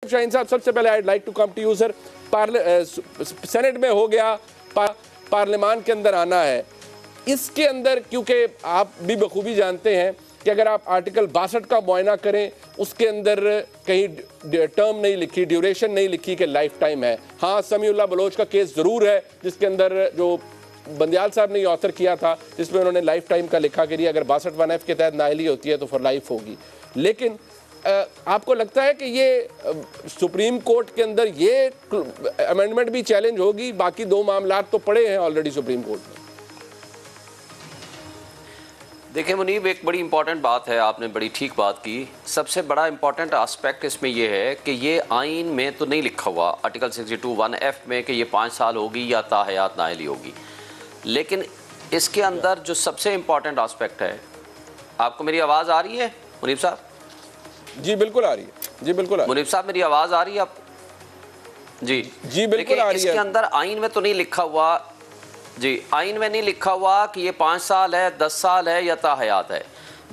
शाहीन साहब, सबसे पहले I like to come to you sir. Senate में हो गया, पार्लियामान के अंदर आना है। इसके अंदर क्योंकि आप भी बखूबी जानते हैं कि अगर आप आर्टिकल 62 का मुआयना करें, उसके अंदर कहीं टर्म नहीं लिखी, ड्यूरेशन नहीं लिखी कि लाइफ टाइम है। हाँ, समीउल्लाह बलोच का केस ज़रूर है जिसके अंदर जो बंदियाल साहब ने ऑथर किया था, जिसमें उन्होंने लाइफ टाइम का लिखा कि अगर 62(1)(f) के तहत नाअहली होती है तो फॉर लाइफ होगी। लेकिन आपको लगता है कि ये सुप्रीम कोर्ट के अंदर ये अमेंडमेंट भी चैलेंज होगी? बाकी दो मामलात तो पड़े हैं ऑलरेडी सुप्रीम कोर्ट में। देखिए मुनीब, एक बड़ी इंपॉर्टेंट बात है, आपने बड़ी ठीक बात की। सबसे बड़ा इंपॉर्टेंट एस्पेक्ट इसमें यह है कि ये आइन में तो नहीं लिखा हुआ आर्टिकल 62(1)(f) में कि ये 5 साल होगी या ताहयात नाअहली होगी, लेकिन इसके अंदर जो सबसे इम्पॉर्टेंट एस्पेक्ट है, आपको मेरी आवाज़ आ रही है मुनीब साहब? जी बिल्कुल आ रही है। जी बिल्कुल मुनीब साहब, मेरी आवाज़ आ रही है आप? जी जी बिल्कुल आ रही है। इसके अंदर आइन में तो नहीं लिखा हुआ, जी आइन में नहीं लिखा हुआ कि ये 5 साल है, 10 साल है या ताहयात है,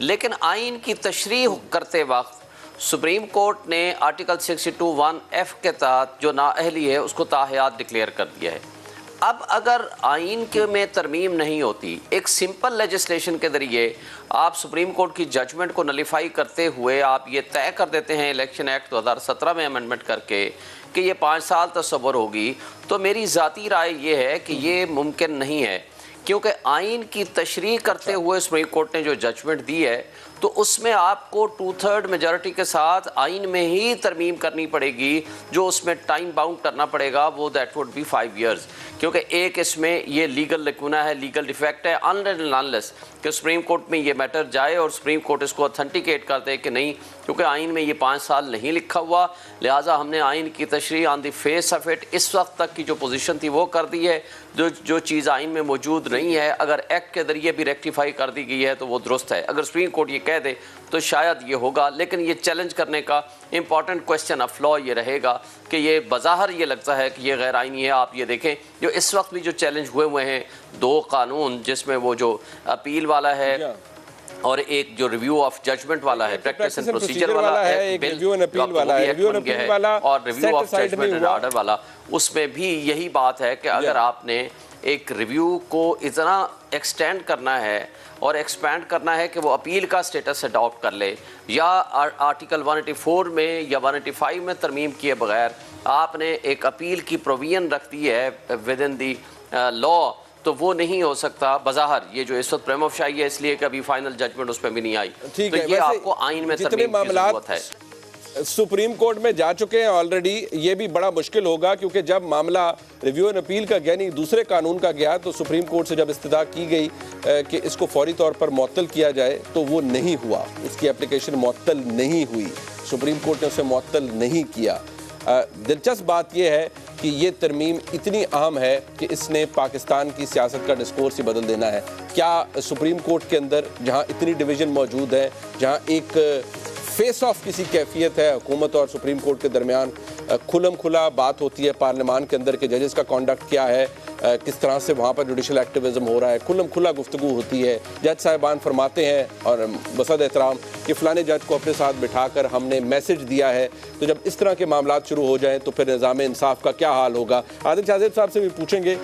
लेकिन आइन की तशरीह करते वक्त सुप्रीम कोर्ट ने आर्टिकल 62(1)(f) के तहत जो नाअहली है उसको ताहयात डिक्लेयर कर दिया है। अब अगर आइन के में तरमीम नहीं होती, एक सिंपल लेजिस्लेशन के ज़रिए आप सुप्रीम कोर्ट की जजमेंट को नलीफाई करते हुए आप ये तय कर देते हैं इलेक्शन एक्ट 2017 में अमेंडमेंट करके कि ये 5 साल तस्वर होगी, तो मेरी ज़ाती राय ये है कि ये मुमकिन नहीं है, क्योंकि आइन की तशरीह करते हुए सुप्रीम कोर्ट ने जो जजमेंट दी है तो उसमें आपको 2/3 मेजॉरिटी के साथ आइन में ही तरमीम करनी पड़ेगी, जो उसमें टाइम बाउंड करना पड़ेगा, वो दैट वुड बी 5 years, क्योंकि एक इसमें ये लीगल लकूना है, लीगल डिफेक्ट है, अनलेस कि सुप्रीम कोर्ट में ये मैटर जाए और सुप्रीम कोर्ट इसको ऑथेंटिकेट कर दे कि नहीं, क्योंकि आइन में ये 5 साल नहीं लिखा हुआ, लिहाजा हमने आइन की तशरीह on the face of it इस वक्त तक की जो पोजीशन थी वो कर दी है। जो चीज़ आइन में मौजूद नहीं है, अगर एक्ट के ज़रिए भी रेक्टिफाई कर दी गई है तो वो दुरुस्त है। अगर सुप्रीम कोर्ट ये कह दे तो शायद ये होगा, लेकिन ये चैलेंज करने का इंपॉर्टेंट क्वेश्चन ऑफ लॉ ये रहेगा कि ये बज़ाहिर ये लगता है कि ये गैर आइनी है। आप ये देखें, जो इस वक्त भी जो चैलेंज हुए हैं 2 कानून, जिसमें वो जो अपील वाला है और एक जो रिव्यू ऑफ जजमेंट वाला है, प्रैक्टिस एंड प्रोसीजर वाला है, एक रिव्यू एंड अपील वाला है, और review of judgment and order वाला, उसमें भी यही बात है कि अगर आपने एक रिव्यू को इतना एक्सटेंड करना है और एक्सपैंड करना है कि वो अपील का स्टेटस अडॉप्ट कर ले, या आर्टिकल 184 में या 185 में तरमीम किए बगैर आपने एक अपील की प्रोविजन रख दी है विद इन दी लॉ, तो वो नहीं हो सकता बज़ाहिर। ये जो इस वक्त प्रेम ऑफशाही है, इसलिए कभी फाइनल जजमेंट उस पर भी नहीं आई। तो ये आपको आइन में तरमीम की ज़रूरत है। सुप्रीम कोर्ट में जा चुके हैं ऑलरेडी, ये भी बड़ा मुश्किल होगा, क्योंकि जब मामला रिव्यू एंड अपील का यानी दूसरे कानून का गया तो सुप्रीम कोर्ट से जब इस्तदा की गई कि इसको फौरी तौर पर मुअत्तल किया जाए तो वो नहीं हुआ, उसकी एप्लीकेशन मुअत्तल नहीं हुई, सुप्रीम कोर्ट ने उसे मुअत्तल नहीं किया। दिलचस्प बात यह है कि ये तरमीम इतनी अहम है कि इसने पाकिस्तान की सियासत का डिस्कोर्स ही बदल देना है। क्या सुप्रीम कोर्ट के अंदर जहाँ इतनी डिवीज़न मौजूद है, जहाँ एक फेस ऑफ किसी कैफियत है हुकूमत और सुप्रीम कोर्ट के दरमियान, खुलम खुला बात होती है पार्लियामान के अंदर के जजेस का कॉन्डक्ट क्या है, किस तरह से वहाँ पर जुडिशल एक्टिविज़म हो रहा है, खुलम खुला गुफ्तगू होती है। जज साहिबान फरमाते हैं और बसद एहतराम कि फ़लाने जज को अपने साथ बिठाकर हमने मैसेज दिया है। तो जब इस तरह के मामलात शुरू हो जाएं तो फिर निज़ाम इंसाफ का क्या हाल होगा। आदिल शाहज़ेब साहब से भी पूछेंगे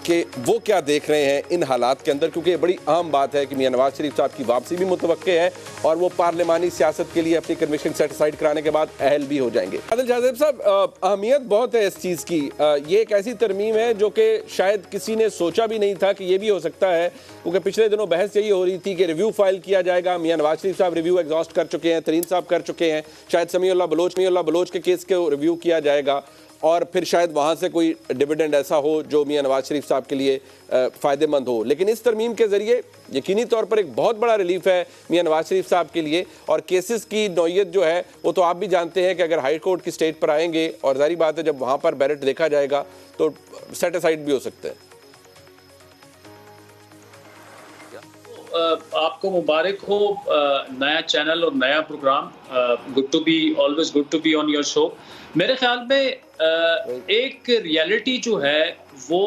कि वो क्या देख रहे हैं इन हालात के अंदर, क्योंकि ये बड़ी अहम बात है कि मियां नवाज शरीफ साहब की वापसी भी मुतवक्के है और वो पार्लियामानी सियासत के लिए अपनी कन्विक्शन सेटिस्फाइड कराने के बाद अहल भी हो जाएंगे। आदिल शाहज़ेब साहब, अहमियत बहुत है इस चीज़ की। ये एक ऐसी तरमीम है जो कि शायद किसी ने सोचा भी नहीं था कि ये भी हो सकता है, क्योंकि पिछले दिनों बहस यही हो रही थी कि रिव्यू फाइल किया जाएगा। मियां नवाज शरीफ साहब रिव्यू एग्जॉस्ट कर चुके हैं, तरीन साहब कर चुके हैं, शायद समीउल्लाह बलोच के केस को रिव्यू किया जाएगा और फिर शायद वहाँ से कोई डिविडेंड ऐसा हो जो मियां नवाज शरीफ साहब के लिए फ़ायदेमंद हो। लेकिन इस तरमीम के ज़रिए यकीनी तौर पर एक बहुत बड़ा रिलीफ है मियां नवाज शरीफ साहब के लिए, और केसेस की नौइयत जो है वो तो आप भी जानते हैं कि अगर हाई कोर्ट की स्टेज पर आएंगे और जाहिर बात है जब वहाँ पर बैलेट देखा जाएगा तो सेटिसाइड भी हो सकते हैं। आपको मुबारक हो, नया चैनल और नया programme. Good to be, always good to be on your show. मेरे ख्याल में एक रियलिटी जो है वो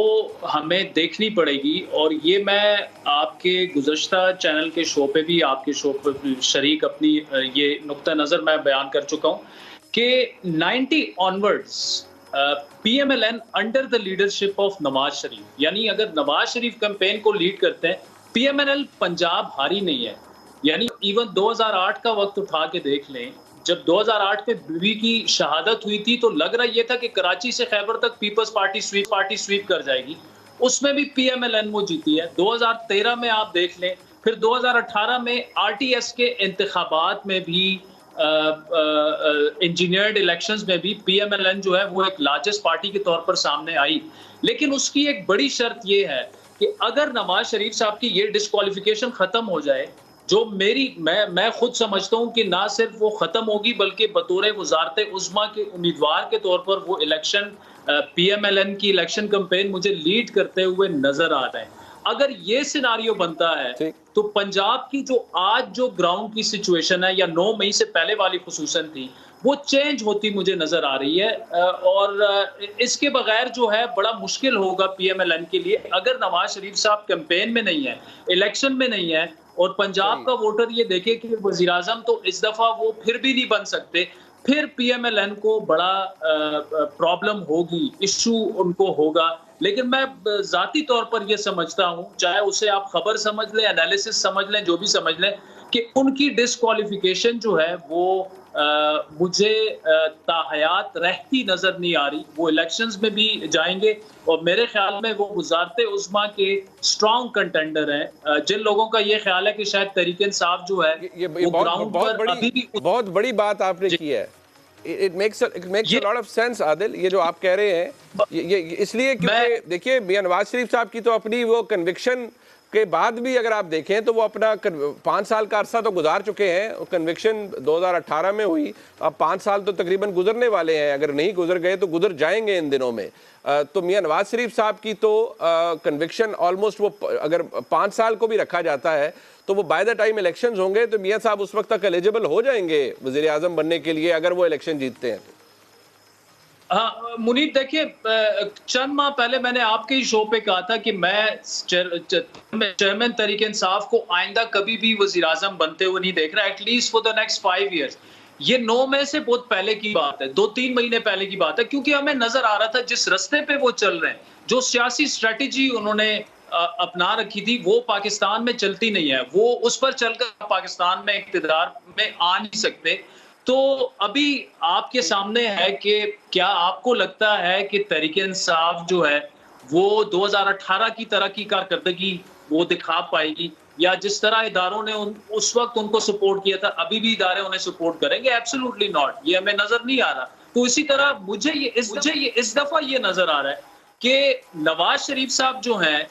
हमें देखनी पड़ेगी, और ये मैं आपके गुज़श्ता चैनल के शो पे भी, आपके शो पे शरीक अपनी ये नुक्ता नज़र मैं बयान कर चुका हूँ कि 90 onwards PMLN under the leadership of Nawaz Sharif, यानी अगर नवाज शरीफ कैंपेन को लीड करते हैं, PMLN पंजाब हारी नहीं है। यानी इवन 2008 का वक्त उठा के देख लें, जब 2008 में बीबी की शहादत हुई थी तो लग रहा ये था कि कराची से खैबर तक पीपल्स पार्टी स्वीप कर जाएगी, उसमें भी PMLN वो जीती है। 2013 में आप देख लें, फिर 2018 में RTS के इंतखाबात में भी इंजीनियर्ड इलेक्शंस में भी PMLN जो है वो एक लार्जेस्ट पार्टी के तौर पर सामने आई। लेकिन उसकी एक बड़ी शर्त ये है कि अगर नवाज शरीफ साहब की ये डिस्क्वालिफिकेशन खत्म हो जाए, जो मैं खुद समझता हूं कि ना सिर्फ वो खत्म होगी बल्कि बतौर वजारत उज़्मा के उम्मीदवार के तौर पर वो इलेक्शन PMLN की इलेक्शन कैंपेन मुझे लीड करते हुए नजर आ रहे हैं। अगर ये सिनारियो बनता है तो पंजाब की जो ग्राउंड की सिचुएशन है या 9 मई से पहले वाली खुसूसन थी, वो चेंज होती मुझे नजर आ रही है। और इसके बगैर जो है बड़ा मुश्किल होगा PMLN के लिए, अगर नवाज शरीफ साहब कैंपेन में नहीं है, इलेक्शन में नहीं है और पंजाब का वोटर ये देखे कि वजीर आजम तो इस दफा वो फिर भी नहीं बन सकते, फिर PMLN को बड़ा प्रॉब्लम होगी, इशू उनको होगा। लेकिन मैं जाती तौर पर यह समझता हूं, चाहे उसे आप खबर समझ लें, एनालिसिस समझ लें, जो भी समझ लें, कि उनकी डिस्क्वालिफिकेशन जो है वो मुझे ताहयात रहती नजर नहीं आ रही। वो इलेक्शंस में भी जाएंगे और मेरे ख्याल में वो वजारत उज़्मा के स्ट्रॉन्ग कंटेंडर हैं। जिन लोगों का ये ख्याल है कि शायद तहरीक इंसाफ जो है ये बहुत बड़ी बात आपने की है। It makes a lot of sense Adil, ये जो आप कह रहे हैं, ये इसलिए क्योंकि देखिए मियां नवाज शरीफ साहब की तो अपनी वो कन्विक्शन के बाद भी अगर आप देखें तो वो अपना 5 साल का अरसा तो गुजार चुके हैं। कन्विक्शन 2018 में हुई, अब 5 साल तो तकरीबन गुजरने वाले हैं, अगर नहीं गुजर गए तो गुजर जाएंगे इन दिनों में। तो मियां नवाज शरीफ साहब की तो कन्विक्शन ऑलमोस्ट वो अगर 5 साल को भी रखा जाता है तो वो बाय द टाइम इलेक्शंस होंगे तो मियां साहब उस वक्त तक एलिजिबल हो जाएंगे वजीर आजम बनने के लिए, अगर वो इलेक्शन जीतते हैं। हाँ मुनीब, देखिए चंद माह पहले मैंने आपके ही शो पे कहा था कि मैं चेयरमैन तहरीक इंसाफ को आइंदा कभी भी वजीर आजम बनते हुए नहीं देख रहा, at least for the next 5 years. ये 9 मई से बहुत पहले की बात है, 2-3 महीने पहले की बात है, क्योंकि हमें नजर आ रहा था जिस रास्ते पे वो चल रहे हैं, जो सियासी स्ट्रेटेजी उन्होंने अपना रखी थी, वो पाकिस्तान में चलती नहीं है। वो उस पर चलकर पाकिस्तान में इक़्तिदार में आ नहीं सकते। तो अभी आपके सामने है कि क्या आपको लगता है कि तहरीक इंसाफ जो है वो 2018 की तरह की कारकर्दगी वो दिखा पाएगी, या जिस तरह इदारों ने उस वक्त उनको सपोर्ट किया था अभी भी इदारे उन्हें सपोर्ट करेंगे? एब्सोल्युटली नॉट, ये हमें नजर नहीं आ रहा। तो इसी तरह मुझे इस दफा ये नजर आ रहा है कि नवाज शरीफ साहब जो हैं